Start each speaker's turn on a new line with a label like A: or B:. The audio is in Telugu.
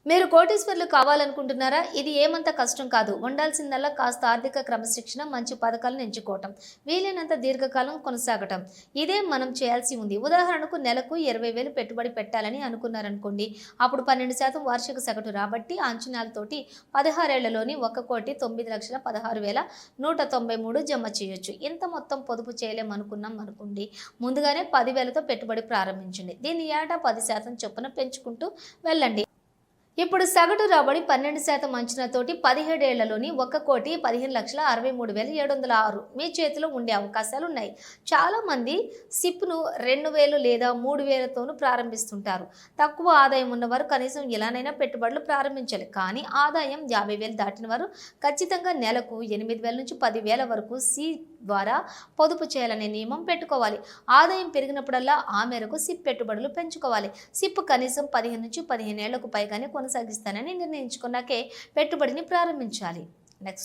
A: మీరు కోటీశ్వర్లు కావాలనుకుంటున్నారా? ఇది ఏమంత కష్టం కాదు. ఉండాల్సిందల్లా కాస్త ఆర్థిక క్రమశిక్షణ, మంచి పథకాలను ఎంచుకోవటం, వీలైనంత దీర్ఘకాలం కొనసాగటం. ఇదే మనం చేయాల్సి ఉంది. ఉదాహరణకు నెలకు 20,000 పెట్టుబడి పెట్టాలని అనుకున్నారనుకోండి. అప్పుడు 12% వార్షిక సగటు రాబట్టి అంచనాలతోటి 16 ఏళ్లలోని 1,9,16,193 జమ చేయొచ్చు. ఇంత మొత్తం పొదుపు చేయలేమనుకున్నాం అనుకోండి. ముందుగానే 10,000తో పెట్టుబడి ప్రారంభించండి. దీన్ని ఏటా 10% చొప్పున పెంచుకుంటూ వెళ్ళండి. ఇప్పుడు సగటు రాబడి 12% అంచనాతోటి 17 ఏళ్లలోని 1,15,63,706 మీ చేతిలో ఉండే అవకాశాలున్నాయి. చాలామంది సిప్‌ను 2,000 లేదా 3,000తోనూ ప్రారంభిస్తుంటారు. తక్కువ ఆదాయం ఉన్నవారు కనీసం ఇలానైనా పెట్టుబడులు ప్రారంభించాలి. కానీ ఆదాయం 50,000 దాటిన వారు ఖచ్చితంగా నెలకు 8,000 నుంచి 10,000 వరకు సిప్ ద్వారా పొదుపు చేయాలనే నియమం పెట్టుకోవాలి. ఆదాయం పెరిగినప్పుడల్లా ఆ మేరకు సిప్ పెట్టుబడులు పెంచుకోవాలి. సిప్ కనీసం 15 నుంచి 15 ఏళ్లకు పైగానే కొనసాగిస్తానని నిర్ణయించుకున్నాకే పెట్టుబడిని ప్రారంభించాలి. నెక్స్ట్